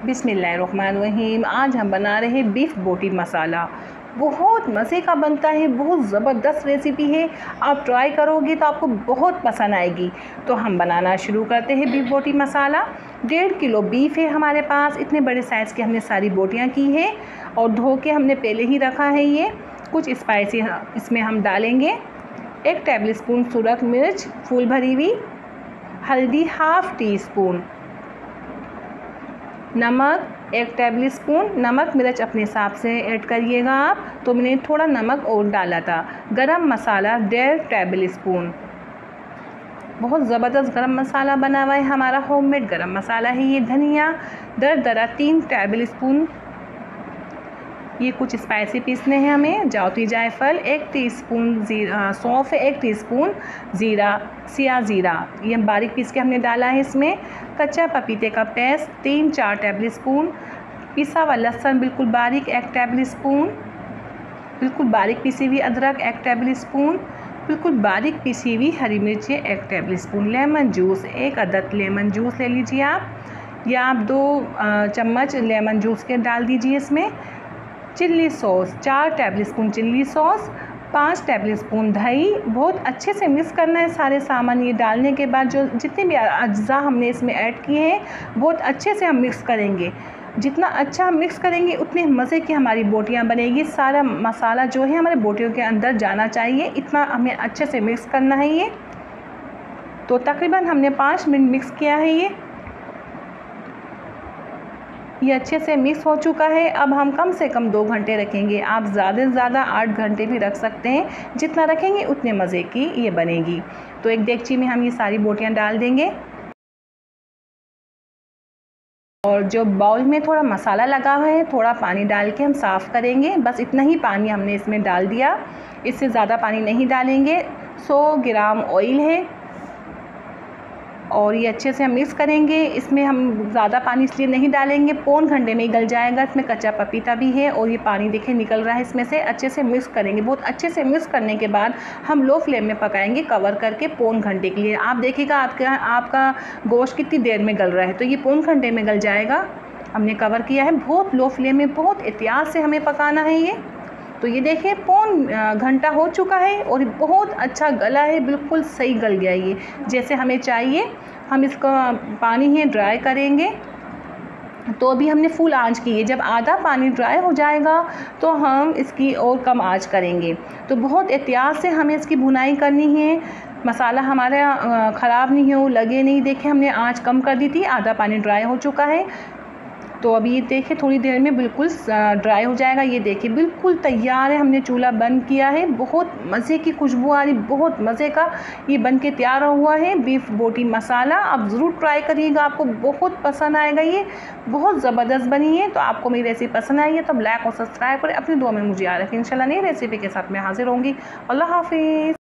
बिस्मिल्लाहिर्रहमानिर्रहीम। आज हम बना रहे हैं बीफ बोटी मसाला। बहुत मज़े का बनता है, बहुत ज़बरदस्त रेसिपी है। आप ट्राई करोगे तो आपको बहुत पसंद आएगी। तो हम बनाना शुरू करते हैं बीफ बोटी मसाला। 1.5 किलो बीफ है हमारे पास। इतने बड़े साइज़ की हमने सारी बोटियाँ की हैं और धो के हमने पहले ही रखा है। ये कुछ स्पाइसी इसमें हम डालेंगे। 1 टेबल स्पून सूरख मिर्च फूल भरी हुई, हल्दी 1/2 टीस्पून, नमक 1 टेबल स्पून। नमक मिर्च अपने हिसाब से ऐड करिएगा आप, तो मैंने थोड़ा नमक और डाला था। गरम मसाला 1.5 टेबल स्पून। बहुत ज़बरदस्त गरम मसाला बना हुआ है हमारा, होममेड गरम मसाला है ये। धनिया दरदरा 3 टेबल स्पून। ये कुछ स्पाइसी पीसने हैं हमें। जावित्री जायफल 1 टीस्पून, सौंफ 1 टीस्पून, ज़ीरा सिया ज़ीरा ये बारीक पीस के हमने डाला है इसमें। कच्चा पपीते का पेस्ट 3-4 टेबल स्पून। पिसा हुआ लहसुन बिल्कुल बारीक 1 टेबल स्पून। बिल्कुल बारीक पीसी हुई अदरक 1 टेबल स्पून। बिल्कुल बारीक पीसी हुई हरी मिर्ची 1 टेबल स्पून। लेमन जूस 1 अदद लेमन जूस ले लीजिए आप, या आप 2 चम्मच लेमन जूस के डाल दीजिए इसमें। Chilli sauce 4 table spoon chilli sauce, 5 table spoon दही। बहुत अच्छे से मिक्स करना है सारे सामान। ये डालने के बाद जो जितने भी अज्जा हमने इसमें ऐड किए हैं, बहुत अच्छे से हम मिक्स करेंगे। जितना अच्छा हम मिक्स करेंगे उतने मज़े की हमारी बोटियाँ बनेगी। सारा मसाला जो है हमारे बोटियों के अंदर जाना चाहिए, इतना हमें अच्छे से मिक्स करना है ये। तो तकरीबन हमने 5 मिनट मिक्स किया है ये अच्छे से मिक्स हो चुका है। अब हम कम से कम 2 घंटे रखेंगे। आप ज़्यादा से ज़्यादा 8 घंटे भी रख सकते हैं। जितना रखेंगे उतने मज़े की ये बनेगी। तो एक देगची में हम ये सारी बोटियाँ डाल देंगे और जो बाउल में थोड़ा मसाला लगा हुआ है, थोड़ा पानी डाल के हम साफ़ करेंगे। बस इतना ही पानी हमने इसमें डाल दिया, इससे ज़्यादा पानी नहीं डालेंगे। 100 ग्राम ऑयल है और ये अच्छे से हम मिक्स करेंगे। इसमें हम ज़्यादा पानी इसलिए नहीं डालेंगे, पौन घंटे में ही गल जाएगा। इसमें कच्चा पपीता भी है और ये पानी देखिए निकल रहा है इसमें से। अच्छे से मिक्स करेंगे। बहुत अच्छे से मिक्स करने के बाद हम लो फ्लेम में पकाएंगे कवर करके पौन घंटे के लिए। आप देखिएगा आपका गोश्त कितनी देर में गल रहा है, तो ये पौन घंटे में गल जाएगा। हमने कवर किया है। बहुत लो फ्लेम में बहुत एहतियात से हमें पकाना है ये। तो ये देखिए पौन घंटा हो चुका है और बहुत अच्छा गला है, बिल्कुल सही गल गया ये जैसे हमें चाहिए। हम इसका पानी है ड्राई करेंगे। तो अभी हमने फुल आंच की है। जब आधा पानी ड्राई हो जाएगा तो हम इसकी और कम आंच करेंगे। तो बहुत एहतियात से हमें इसकी भुनाई करनी है। मसाला हमारा ख़राब नहीं हो, लगे नहीं। देखिए हमने आंच कम कर दी थी, आधा पानी ड्राई हो चुका है। तो अभी ये देखिए थोड़ी देर में बिल्कुल ड्राई हो जाएगा। ये देखिए बिल्कुल तैयार है। हमने चूल्हा बंद किया है। बहुत मज़े की खुशबू आ रही, बहुत मज़े का ये बन के तैयार हुआ है बीफ बोटी मसाला। आप ज़रूर ट्राई करिएगा, आपको बहुत पसंद आएगा। ये बहुत ज़बरदस्त बनी है। तो आपको मेरी रेसिपी पसंद आई है तो लाइक और सब्सक्राइब करें। अपनी दुआ में मुझे याद रखें। इंशाल्लाह नई रेसिपी के साथ मैं हाजिर होंगी। अल्लाह हाफिज़।